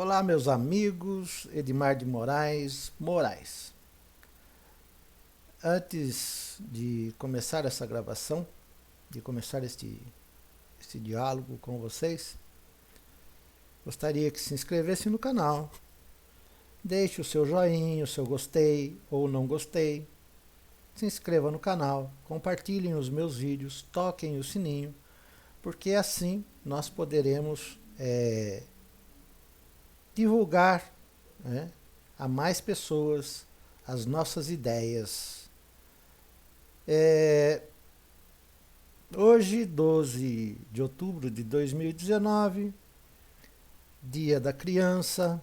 Olá, meus amigos, Edmar de Moraes. Antes de começar essa gravação, de começar este diálogo com vocês, gostaria que se inscrevesse no canal, deixe o seu joinha, o seu gostei ou não gostei, se inscreva no canal, compartilhem os meus vídeos, toquem o sininho, porque assim nós poderemos divulgar, né, a mais pessoas as nossas ideias. Hoje, 12 de outubro de 2019, Dia da Criança,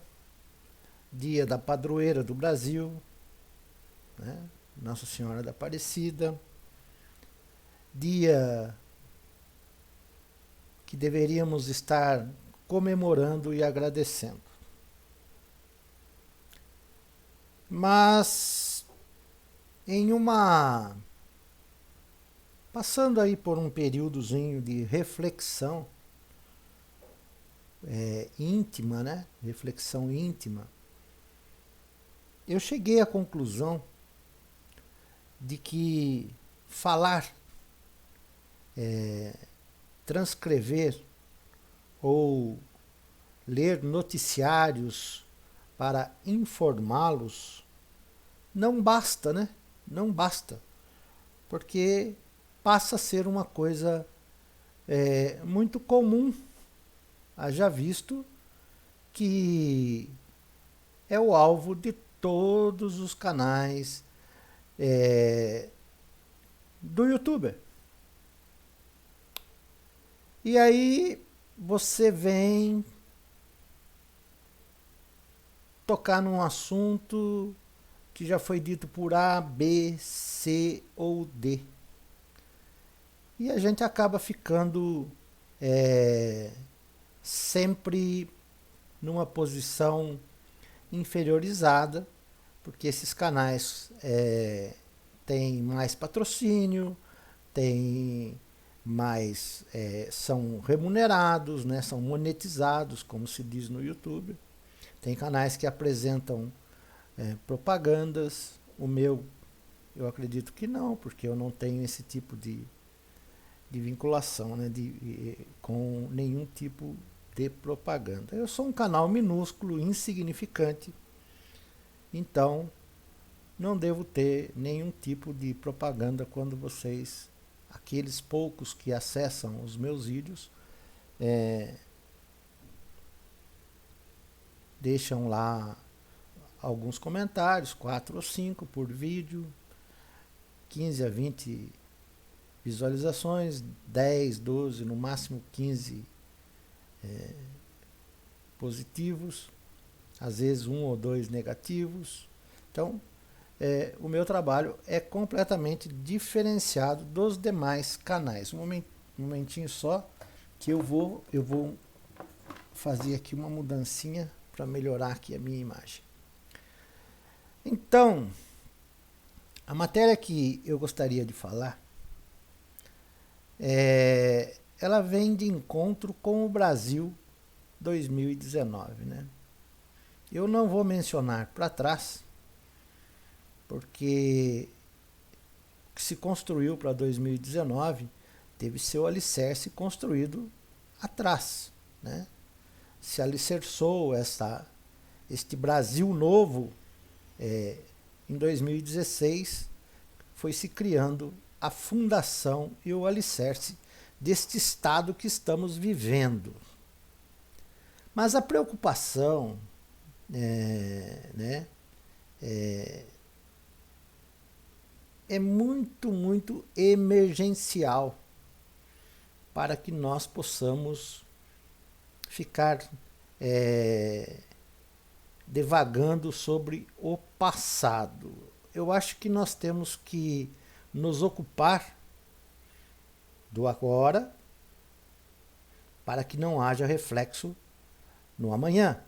Dia da Padroeira do Brasil, né, Nossa Senhora da Aparecida, dia que deveríamos estar comemorando e agradecendo. Mas passando aí por um períodozinho de reflexão íntima, né? Reflexão íntima, eu cheguei à conclusão de que falar, transcrever ou ler noticiários para informá-los não basta, né? Não basta, porque passa a ser uma coisa muito comum, haja visto que é o alvo de todos os canais do YouTube. E aí você vem tocar num assunto que já foi dito por A, B, C ou D. E a gente acaba ficando sempre numa posição inferiorizada, porque esses canais têm mais patrocínio, têm mais, são remunerados, né, são monetizados, como se diz no YouTube. Tem canais que apresentam propagandas. O meu, eu acredito que não, porque eu não tenho esse tipo de vinculação, né, com nenhum tipo de propaganda. Eu sou um canal minúsculo, insignificante, então não devo ter nenhum tipo de propaganda quando vocês, aqueles poucos que acessam os meus vídeos, deixam lá alguns comentários, 4 ou 5 por vídeo, 15 a 20 visualizações, 10, 12, no máximo 15 positivos, às vezes 1 ou 2 negativos. Então, o meu trabalho é completamente diferenciado dos demais canais. Um momentinho só, que eu vou fazer aqui uma mudancinha para melhorar aqui a minha imagem. Então, a matéria que eu gostaria de falar, ela vem de encontro com o Brasil 2019, né? Eu não vou mencionar para trás, porque o que se construiu para 2019 teve seu alicerce construído atrás, né? Se alicerçou este Brasil novo em 2016, foi se criando a fundação e o alicerce deste estado que estamos vivendo. Mas a preocupação é muito, muito emergencial para que nós possamos ficar devagando sobre o passado. Eu acho que nós temos que nos ocupar do agora para que não haja reflexo no amanhã.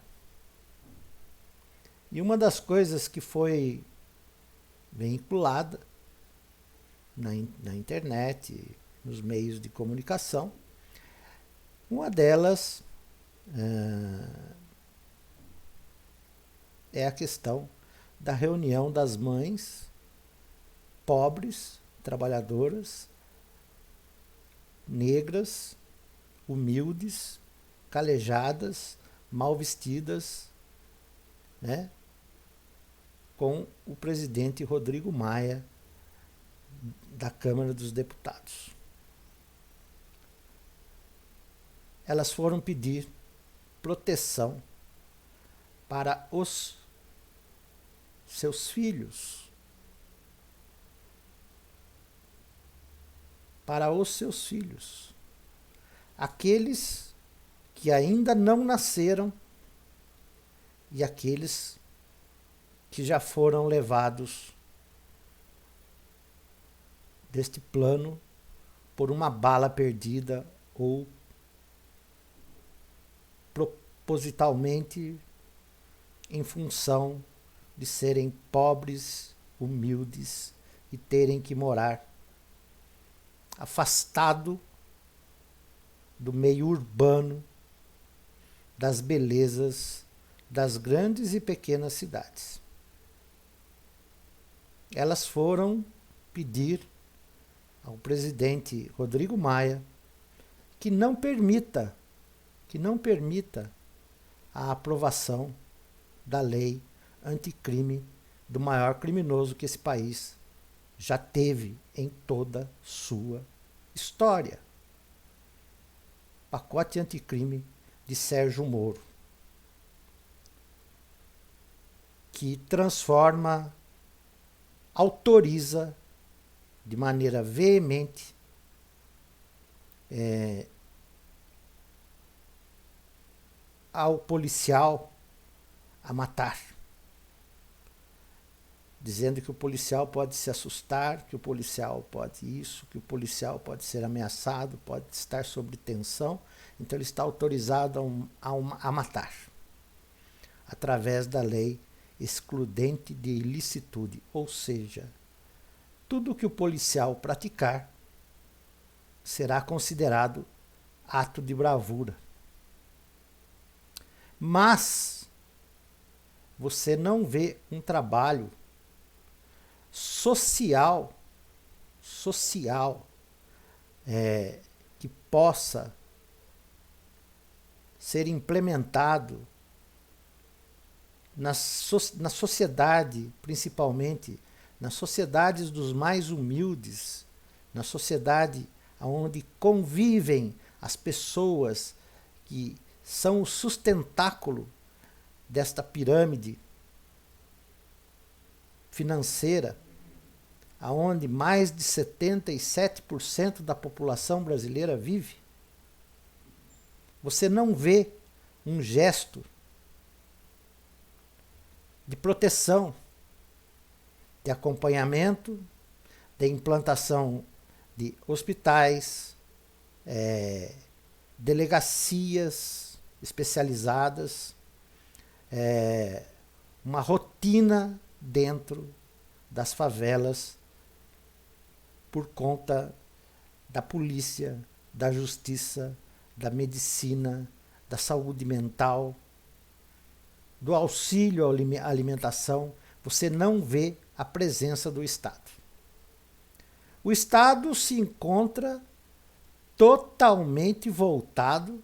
E uma das coisas que foi veiculada na internet, nos meios de comunicação, uma delas é a questão da reunião das mães pobres, trabalhadoras, negras, humildes, calejadas, mal vestidas, né, com o presidente Rodrigo Maia da Câmara dos Deputados. Elas foram pedir proteção para os seus filhos. Para os seus filhos. Aqueles que ainda não nasceram e aqueles que já foram levados deste plano por uma bala perdida ou propositalmente em função de serem pobres, humildes e terem que morar afastado do meio urbano, das belezas das grandes e pequenas cidades. Elas foram pedir ao presidente Rodrigo Maia que não permita a aprovação da lei anticrime do maior criminoso que esse país já teve em toda sua história. Pacote anticrime de Sérgio Moro, que transforma, autoriza de maneira veemente ao policial a matar, dizendo que o policial pode se assustar, que o policial pode isso, que o policial pode ser ameaçado, pode estar sob tensão, então ele está autorizado a matar, através da lei excludente de ilicitude, ou seja, tudo que o policial praticar será considerado ato de bravura. Mas você não vê um trabalho social que possa ser implementado na sociedade, principalmente nas sociedades dos mais humildes, na sociedade onde convivem as pessoas que são o sustentáculo desta pirâmide financeira, aonde mais de 77% da população brasileira vive. Você não vê um gesto de proteção, de acompanhamento, de implantação de hospitais, delegacias especializadas, uma rotina dentro das favelas por conta da polícia, da justiça, da medicina, da saúde mental, do auxílio à alimentação. Você não vê a presença do Estado. O Estado se encontra totalmente voltado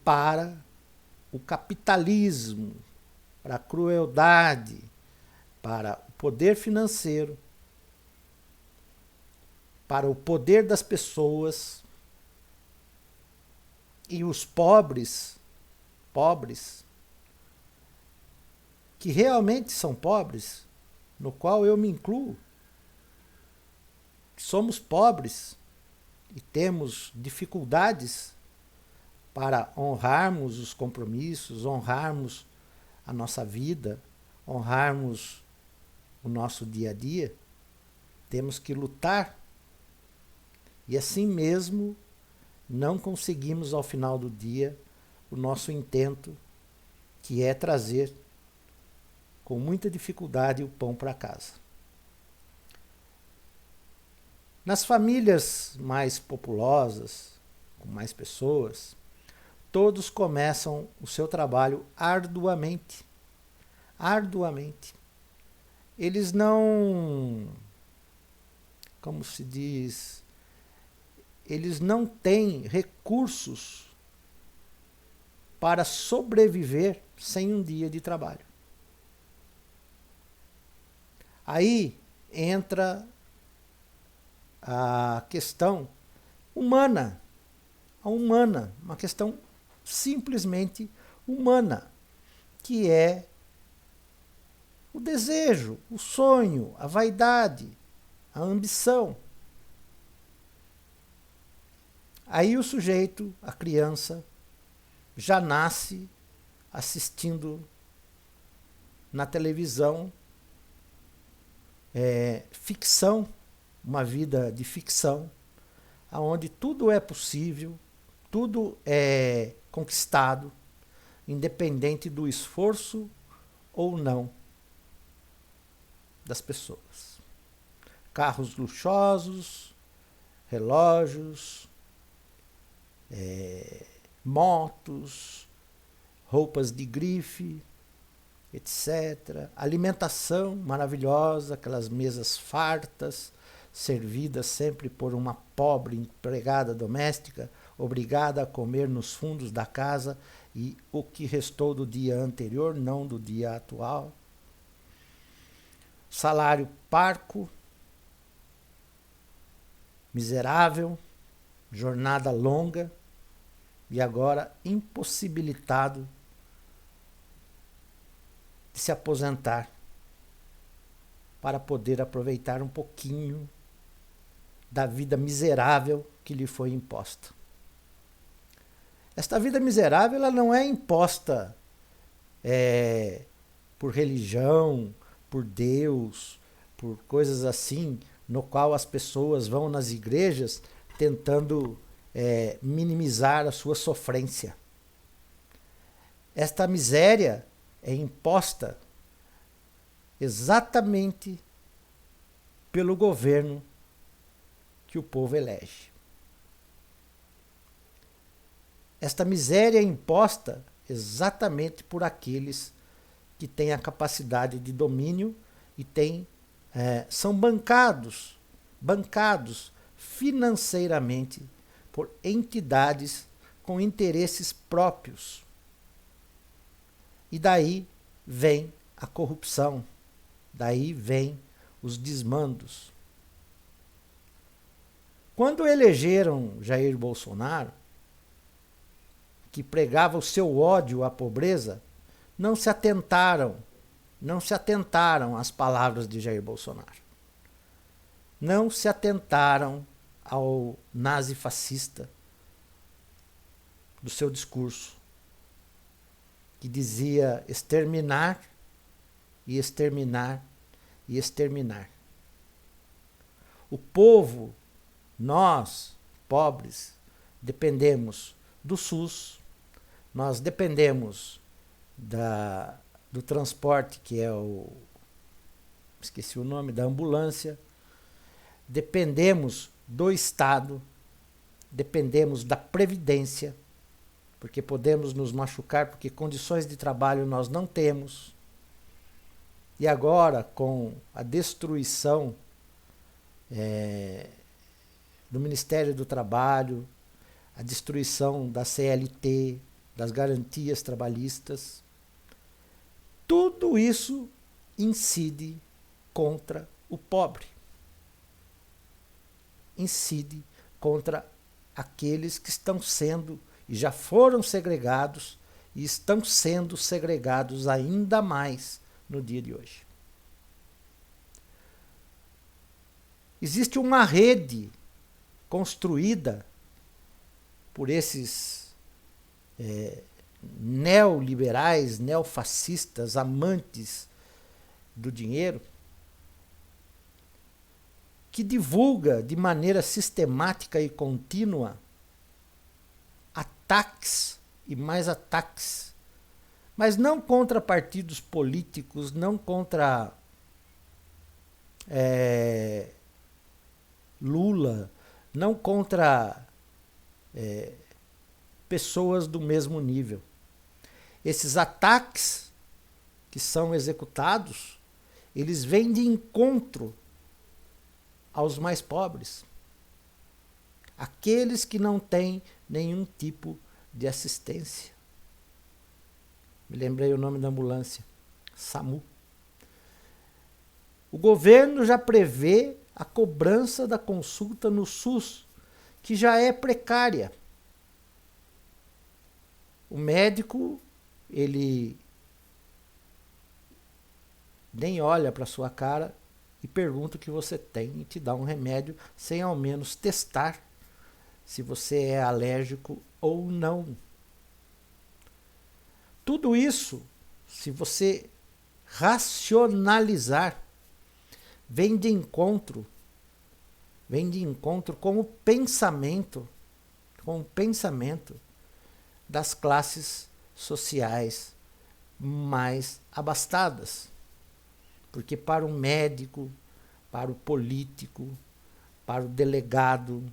para o capitalismo, para a crueldade, para o poder financeiro, para o poder das pessoas, e os pobres, que realmente são pobres, no qual eu me incluo, somos pobres e temos dificuldades para honrarmos os compromissos, honrarmos a nossa vida, honrarmos o nosso dia a dia, temos que lutar. E assim mesmo não conseguimos ao final do dia o nosso intento, que é trazer com muita dificuldade o pão para casa. Nas famílias mais populosas, com mais pessoas, todos começam o seu trabalho arduamente. Arduamente. Eles não, como se diz, eles não têm recursos para sobreviver sem um dia de trabalho. Aí entra a questão humana, uma questão simplesmente humana, que é o desejo, o sonho, a vaidade, a ambição. Aí o sujeito, a criança, já nasce assistindo na televisão ficção, uma vida de ficção, onde tudo é possível, tudo é conquistado, independente do esforço ou não das pessoas. Carros luxuosos, relógios, motos, roupas de grife, etc. Alimentação maravilhosa, aquelas mesas fartas, servidas sempre por uma pobre empregada doméstica, obrigada a comer nos fundos da casa e o que restou do dia anterior, não do dia atual. Salário parco, miserável, jornada longa e agora impossibilitado de se aposentar para poder aproveitar um pouquinho da vida miserável que lhe foi imposta. Esta vida miserável ela não é imposta por religião, por Deus, por coisas assim, no qual as pessoas vão nas igrejas tentando minimizar a sua sofrência. Esta miséria é imposta exatamente pelo governo que o povo elege. Esta miséria é imposta exatamente por aqueles que têm a capacidade de domínio e são bancados financeiramente por entidades com interesses próprios. E daí vem a corrupção, daí vem os desmandos. Quando elegeram Jair Bolsonaro, que pregava o seu ódio à pobreza, não se atentaram às palavras de Jair Bolsonaro. Não se atentaram ao nazifascista do seu discurso, que dizia exterminar e exterminar e exterminar. O povo, nós, pobres, dependemos do SUS, nós dependemos do transporte, que é esqueci o nome, da ambulância, dependemos do Estado, dependemos da Previdência, porque podemos nos machucar, porque condições de trabalho nós não temos. E agora, com a destruição do Ministério do Trabalho, a destruição da CLT, das garantias trabalhistas, tudo isso incide contra o pobre. Incide contra aqueles que estão sendo e já foram segregados e estão sendo segregados ainda mais no dia de hoje. Existe uma rede construída por esses neoliberais, neofascistas, amantes do dinheiro, que divulga de maneira sistemática e contínua ataques e mais ataques, mas não contra partidos políticos, não contra Lula, não contra pessoas do mesmo nível. Esses ataques que são executados, eles vêm de encontro aos mais pobres, aqueles que não têm nenhum tipo de assistência. Me lembrei o nome da ambulância, SAMU. O governo já prevê a cobrança da consulta no SUS, que já é precária. O médico, ele nem olha para sua cara e pergunta o que você tem e te dá um remédio sem ao menos testar se você é alérgico ou não. Tudo isso, se você racionalizar, vem de encontro com o pensamento das classes sociais mais abastadas. Porque para o médico, para o político, para o delegado,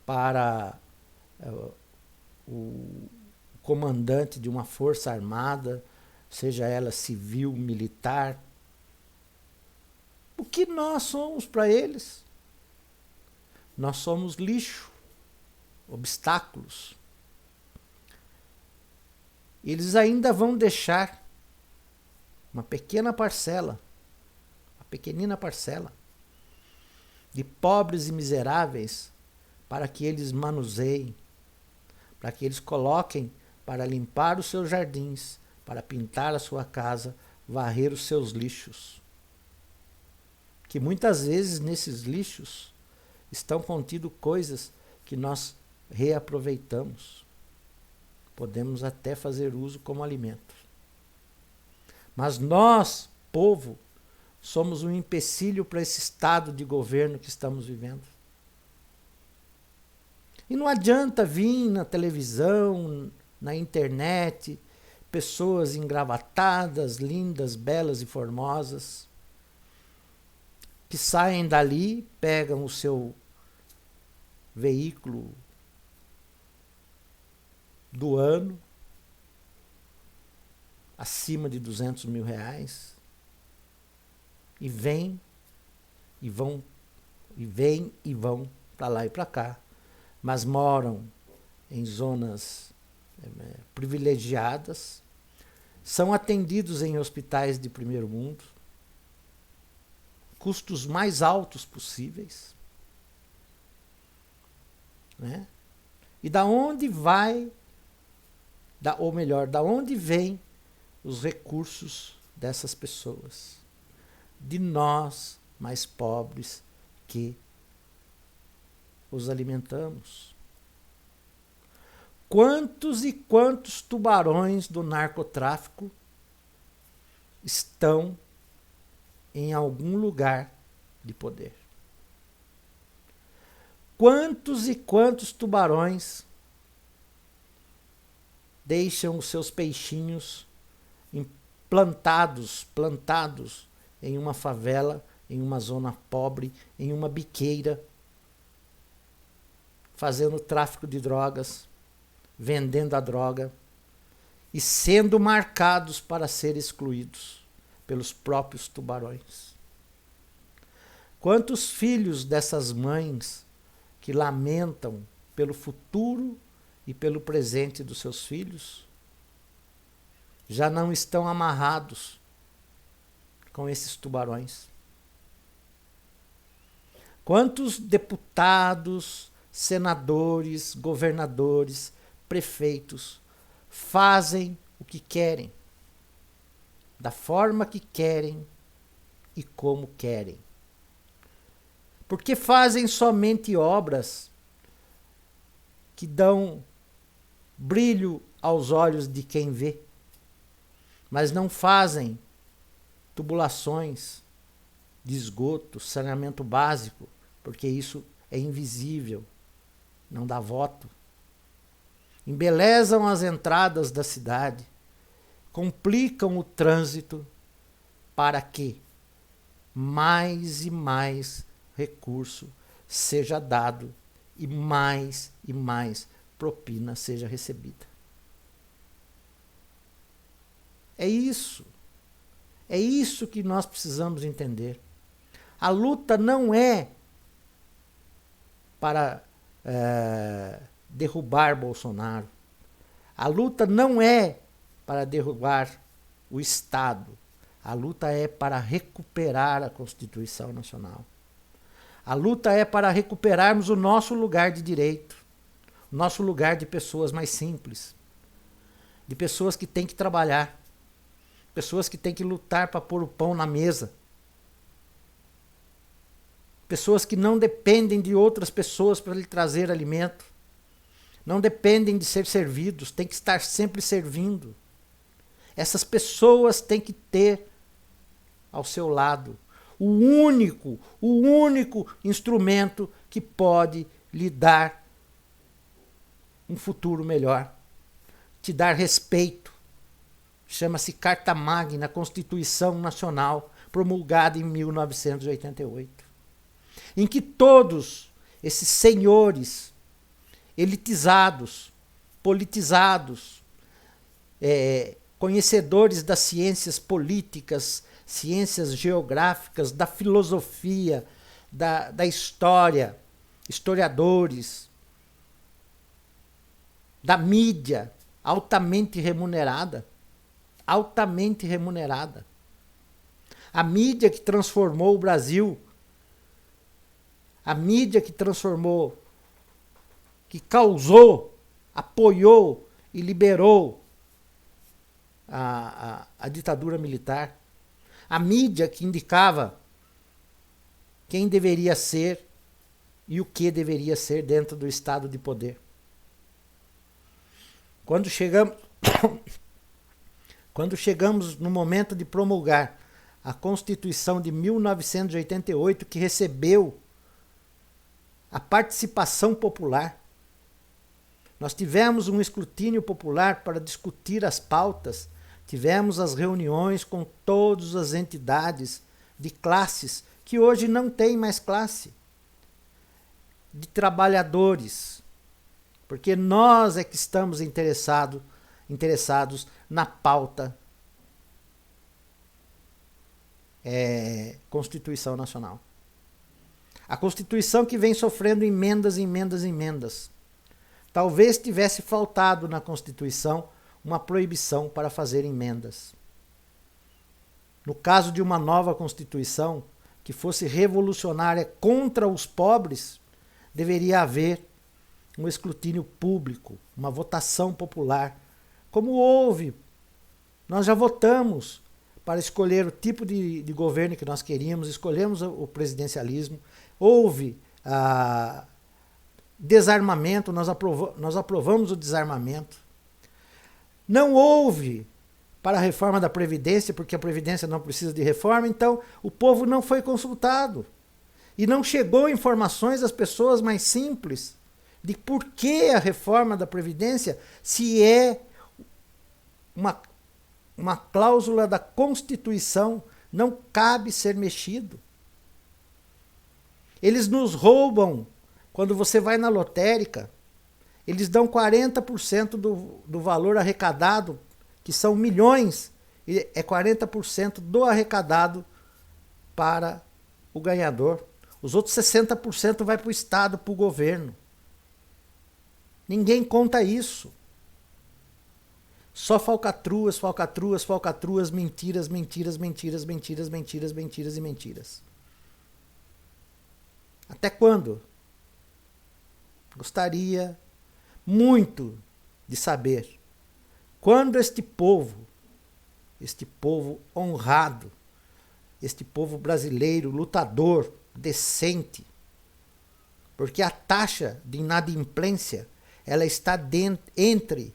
para o comandante de uma força armada, seja ela civil, militar, o que nós somos para eles? Nós somos lixo, obstáculos. Eles ainda vão deixar uma pequenina parcela de pobres e miseráveis para que eles manuseiem, para que eles coloquem para limpar os seus jardins, para pintar a sua casa, varrer os seus lixos. Que muitas vezes nesses lixos estão contidas coisas que nós reaproveitamos. Podemos até fazer uso como alimento. Mas nós, povo, somos um empecilho para esse estado de governo que estamos vivendo. E não adianta vir na televisão, na internet, pessoas engravatadas, lindas, belas e formosas, que saem dali, pegam o seu veículo do ano, acima de R$200 mil, e vêm e vão para lá e para cá, mas moram em zonas privilegiadas, são atendidos em hospitais de primeiro mundo, custos mais altos possíveis, né? E da onde vem os recursos dessas pessoas? De nós, mais pobres, que os alimentamos. Quantos e quantos tubarões do narcotráfico estão em algum lugar de poder? Quantos e quantos tubarões deixam os seus peixinhos plantados em uma favela, em uma zona pobre, em uma biqueira, fazendo tráfico de drogas, vendendo a droga e sendo marcados para ser excluídos pelos próprios tubarões? Quantos filhos dessas mães que lamentam pelo futuro e pelo presente dos seus filhos já não estão amarrados com esses tubarões? Quantos deputados, senadores, governadores, prefeitos fazem o que querem, da forma que querem e como querem? Porque fazem somente obras que dão brilho aos olhos de quem vê, mas não fazem tubulações de esgoto, saneamento básico, porque isso é invisível, não dá voto. Embelezam as entradas da cidade, complicam o trânsito para que mais e mais recurso seja dado e mais propina seja recebida. É isso. É isso que nós precisamos entender. A luta não é para derrubar Bolsonaro. A luta não é para derrubar o Estado. A luta é para recuperar a Constituição Nacional. A luta é para recuperarmos o nosso lugar de direito, o nosso lugar de pessoas mais simples, de pessoas que têm que trabalhar, pessoas que têm que lutar para pôr o pão na mesa, pessoas que não dependem de outras pessoas para lhe trazer alimento, não dependem de ser servidos, têm que estar sempre servindo. Essas pessoas têm que ter ao seu lado o único instrumento que pode lhe dar um futuro melhor, te dar respeito. Chama-se Carta Magna, Constituição Nacional, promulgada em 1988, em que todos esses senhores elitizados, politizados, conhecedores das ciências políticas, ciências geográficas, da filosofia, da história, historiadores, da mídia, altamente remunerada. A mídia que transformou o Brasil, a mídia que transformou, que causou, apoiou e liberou a ditadura militar. A mídia que indicava quem deveria ser e o que deveria ser dentro do estado de poder. Quando chegamos no momento de promulgar a Constituição de 1988, que recebeu a participação popular, nós tivemos um escrutínio popular para discutir as pautas, tivemos as reuniões com todas as entidades de classes, que hoje não tem mais classe, de trabalhadores, porque nós é que estamos interessados na pauta Constituição Nacional. A Constituição que vem sofrendo emendas. Talvez tivesse faltado na Constituição uma proibição para fazer emendas. No caso de uma nova Constituição que fosse revolucionária contra os pobres, deveria haver um escrutínio público, uma votação popular, como houve. Nós já votamos para escolher o tipo de governo que nós queríamos, escolhemos o presidencialismo, houve desarmamento, nós aprovamos o desarmamento. Não houve para a reforma da Previdência, porque a Previdência não precisa de reforma, então o povo não foi consultado. E não chegou informações às pessoas mais simples de por que a reforma da Previdência, se é uma cláusula da Constituição, não cabe ser mexido. Eles nos roubam. Quando você vai na lotérica, eles dão 40% do valor arrecadado, que são milhões, e é 40% do arrecadado para o ganhador. Os outros 60% vai para o Estado, para o governo. Ninguém conta isso. Só falcatruas, mentiras e mentiras. Até quando? Gostaria muito de saber quando este povo honrado, este povo brasileiro, lutador, decente, porque a taxa de inadimplência ela está entre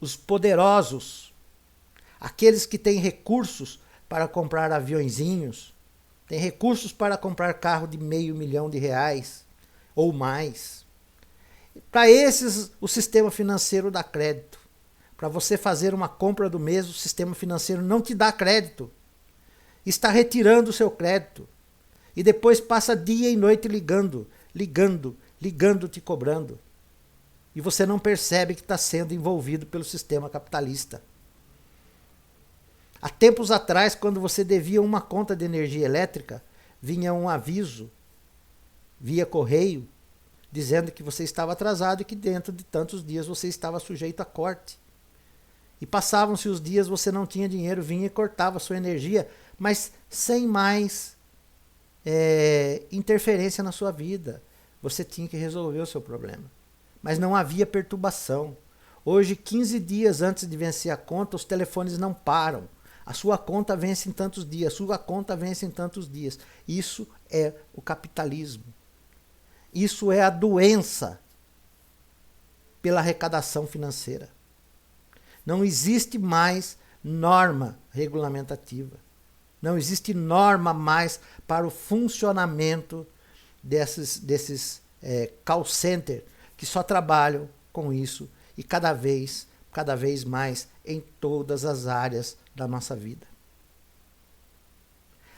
os poderosos, aqueles que têm recursos para comprar aviõezinhos, têm recursos para comprar carro de R$500 mil ou mais. Para esses, o sistema financeiro dá crédito. Para você fazer uma compra do mês, o sistema financeiro não te dá crédito. Está retirando o seu crédito. E depois passa dia e noite ligando, te cobrando. e você não percebe que está sendo envolvido pelo sistema capitalista. Há tempos atrás, quando você devia uma conta de energia elétrica, vinha um aviso via correio dizendo que você estava atrasado e que dentro de tantos dias você estava sujeito a corte. E passavam-se os dias, você não tinha dinheiro, vinha e cortava a sua energia, mas sem mais interferência na sua vida. Você tinha que resolver o seu problema. Mas não havia perturbação. Hoje, 15 dias antes de vencer a conta, os telefones não param. A sua conta vence em tantos dias, a sua conta vence em tantos dias. Isso é o capitalismo. Isso é a doença pela arrecadação financeira. Não existe mais norma regulamentativa. Não existe norma mais para o funcionamento desses call center que só trabalham com isso e cada vez mais em todas as áreas da nossa vida.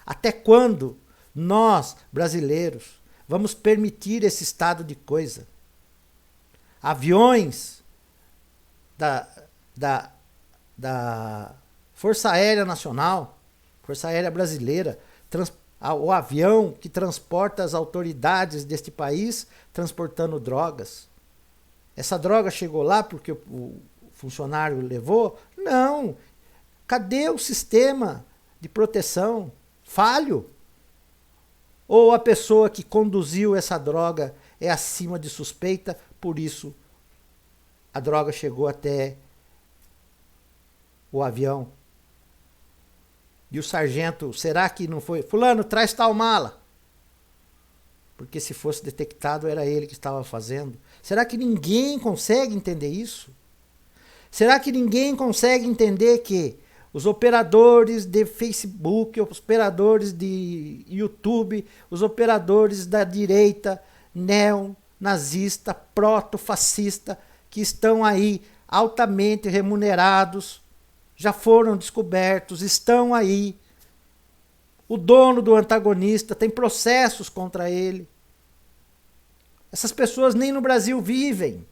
Até quando nós, brasileiros, vamos permitir esse estado de coisa? Aviões da Força Aérea Nacional, Força Aérea Brasileira, o avião que transporta as autoridades deste país transportando drogas. Essa droga chegou lá porque o funcionário levou? Não. Cadê o sistema de proteção? Falho? Ou a pessoa que conduziu essa droga é acima de suspeita, por isso a droga chegou até o avião? E o sargento, será que não foi? Fulano, traz tal mala. Porque se fosse detectado, era ele que estava fazendo. Será que ninguém consegue entender isso? Será que ninguém consegue entender que os operadores de Facebook, os operadores de YouTube, os operadores da direita neonazista, proto-fascista, que estão aí altamente remunerados, já foram descobertos, estão aí. O dono do antagonista tem processos contra ele. Essas pessoas nem no Brasil vivem.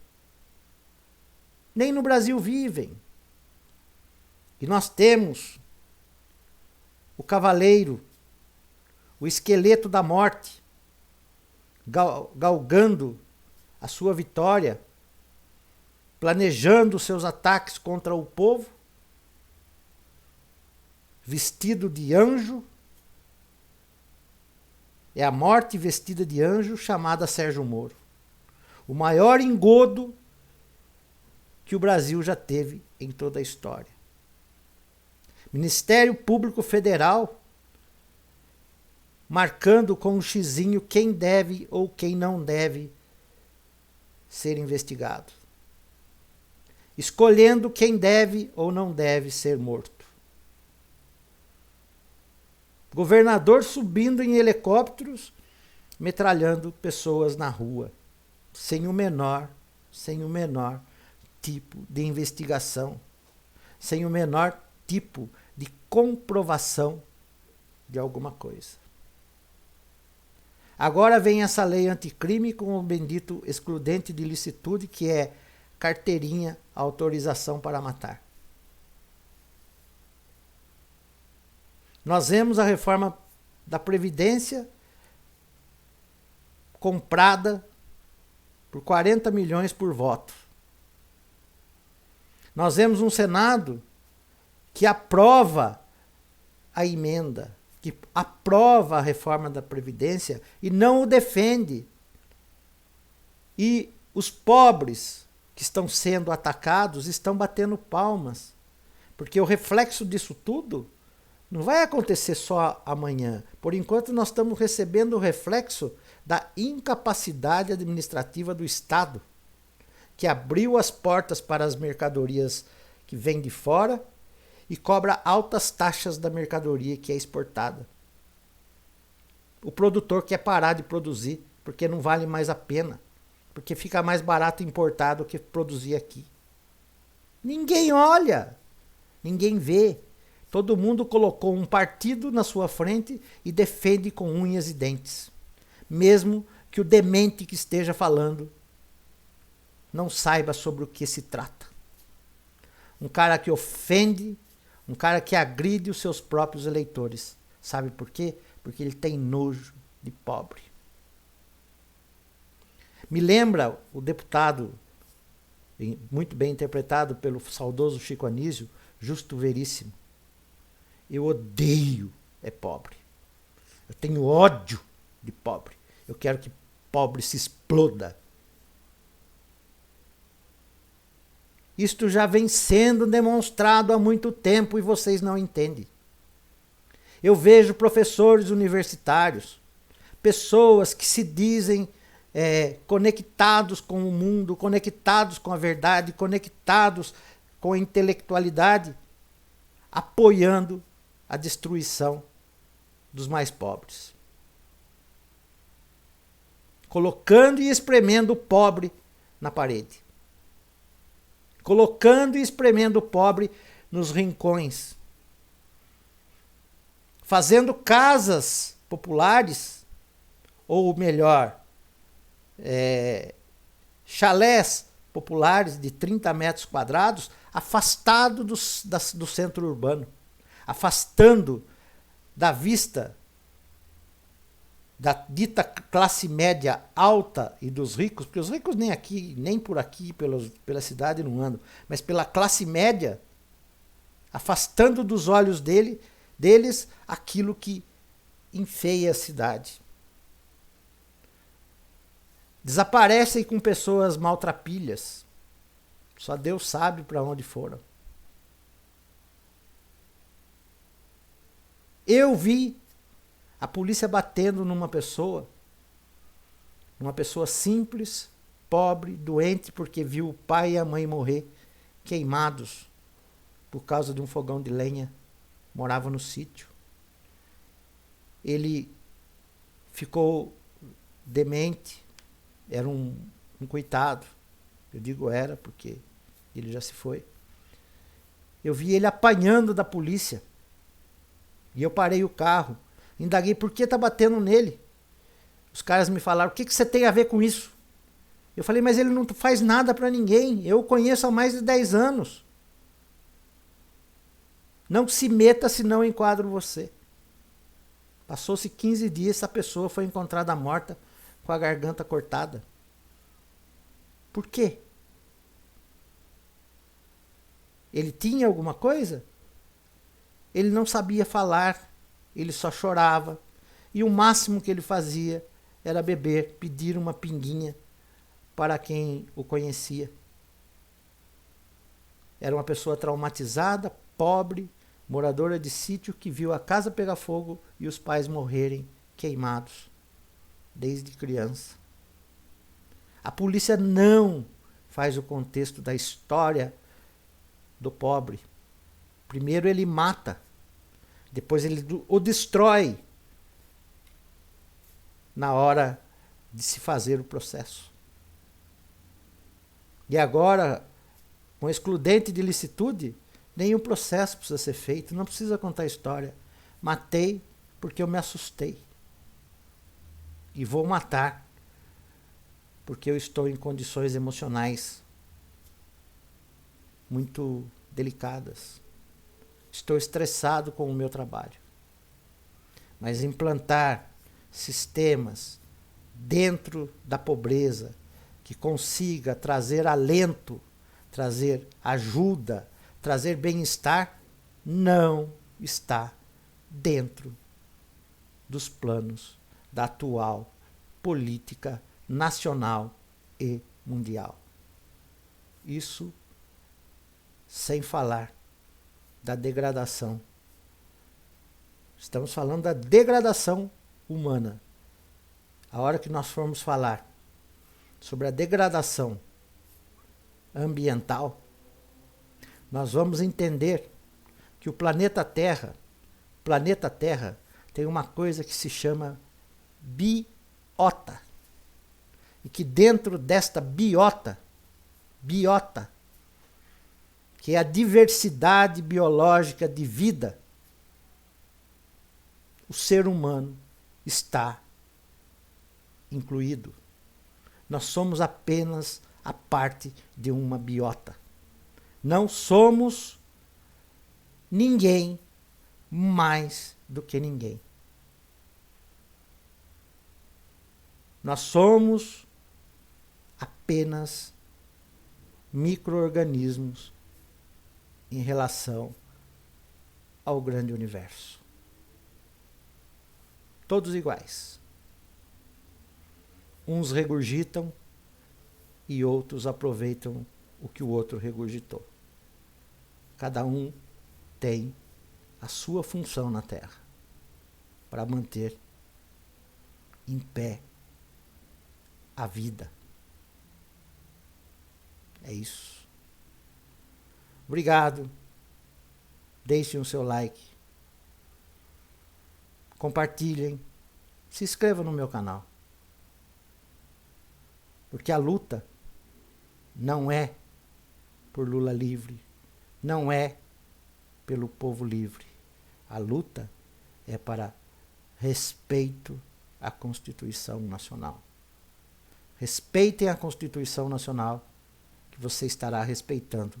Nem no Brasil vivem. E nós temos o cavaleiro, o esqueleto da morte, galgando a sua vitória, planejando seus ataques contra o povo, vestido de anjo. É a morte vestida de anjo chamada Sérgio Moro. O maior engodo que o Brasil já teve em toda a história. Ministério Público Federal marcando com um xizinho quem deve ou quem não deve ser investigado. Escolhendo quem deve ou não deve ser morto. Governador subindo em helicópteros, metralhando pessoas na rua, sem o menor tipo de investigação, sem o menor tipo de comprovação de alguma coisa. Agora vem essa lei anticrime com o bendito excludente de licitude, que é carteirinha, autorização para matar. Nós vemos a reforma da Previdência comprada por 40 milhões por voto. Nós vemos um Senado que aprova a emenda, que aprova a reforma da Previdência e não o defende. E os pobres que estão sendo atacados estão batendo palmas, porque o reflexo disso tudo não vai acontecer só amanhã. Por enquanto, nós estamos recebendo o reflexo da incapacidade administrativa do Estado, que abriu as portas para as mercadorias que vêm de fora e cobra altas taxas da mercadoria que é exportada. O produtor quer parar de produzir, porque não vale mais a pena, porque fica mais barato importar do que produzir aqui. Ninguém olha, ninguém vê. Todo mundo colocou um partido na sua frente e defende com unhas e dentes. Mesmo que o demente que esteja falando não saiba sobre o que se trata. Um cara que ofende, um cara que agride os seus próprios eleitores. Sabe por quê? Porque ele tem nojo de pobre. Me lembra o deputado, muito bem interpretado pelo saudoso Chico Anísio, Justo Veríssimo. Eu odeio pobre. Eu tenho ódio de pobre. Eu quero que pobre se exploda. Isto já vem sendo demonstrado há muito tempo e vocês não entendem. Eu vejo professores universitários, pessoas que se dizem conectados com o mundo, conectados com a verdade, conectados com a intelectualidade, apoiando a destruição dos mais pobres. Colocando e espremendo o pobre na parede. Colocando e espremendo o pobre nos rincões. Fazendo casas populares, ou melhor, chalés populares de 30 metros quadrados, afastado do centro urbano, afastando da vista da dita classe média alta e dos ricos, porque os ricos nem por aqui, pela cidade não andam, mas pela classe média, afastando dos olhos deles aquilo que enfeia a cidade. Desaparecem com pessoas maltrapilhas. Só Deus sabe para onde foram. Eu vi a polícia batendo numa pessoa simples, pobre, doente, porque viu o pai e a mãe morrer queimados por causa de um fogão de lenha. Morava no sítio. Ele ficou demente, era um coitado. Eu digo era porque ele já se foi. Eu vi ele apanhando da polícia. E eu parei o carro. Indaguei por que tá batendo nele. Os caras me falaram, o que você tem a ver com isso? Eu falei, mas ele não faz nada para ninguém. Eu o conheço há mais de 10 anos. Não se meta se não enquadro você. Passou-se 15 dias, essa pessoa foi encontrada morta com a garganta cortada. Por quê? Ele tinha alguma coisa? Ele não sabia falar, ele só chorava. E o máximo que ele fazia era beber, pedir uma pinguinha para quem o conhecia. Era uma pessoa traumatizada, pobre, moradora de sítio que viu a casa pegar fogo e os pais morrerem queimados desde criança. A polícia não faz o contexto da história do pobre. Primeiro ele mata, depois ele o destrói na hora de se fazer o processo. E agora, com excludente de licitude, nenhum processo precisa ser feito, não precisa contar a história. Matei porque eu me assustei. E vou matar porque eu estou em condições emocionais muito delicadas. Estou estressado com o meu trabalho. Mas implantar sistemas dentro da pobreza que consiga trazer alento, trazer ajuda, trazer bem-estar, não está dentro dos planos da atual política nacional e mundial. Isso sem falar da degradação. Estamos falando da degradação humana. A hora que nós formos falar sobre a degradação ambiental, nós vamos entender que o planeta Terra tem uma coisa que se chama biota. E que dentro desta biota, que é a diversidade biológica de vida, o ser humano está incluído. Nós somos apenas a parte de uma biota. Não somos ninguém mais do que ninguém. Nós somos apenas micro-organismos em relação ao grande universo. Todos iguais. Uns regurgitam e outros aproveitam o que o outro regurgitou. Cada um tem a sua função na Terra para manter em pé a vida. É isso. Obrigado. Deixem o seu like. Compartilhem. Se inscrevam no meu canal. Porque a luta não é por Lula livre, não é pelo povo livre. A luta é para respeito à Constituição Nacional. Respeitem a Constituição Nacional, que você estará respeitando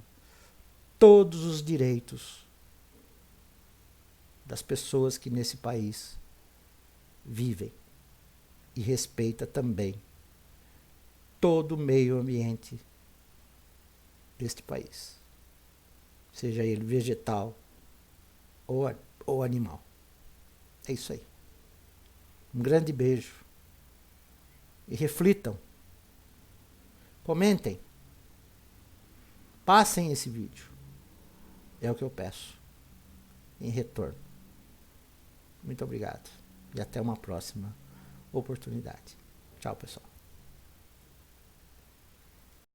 todos os direitos das pessoas que nesse país vivem. E respeita também todo o meio ambiente deste país, seja ele vegetal ou animal. É isso aí. Um grande beijo. E reflitam. Comentem. Passem esse vídeo. É o que eu peço. Em retorno. Muito obrigado. E até uma próxima oportunidade. Tchau, pessoal.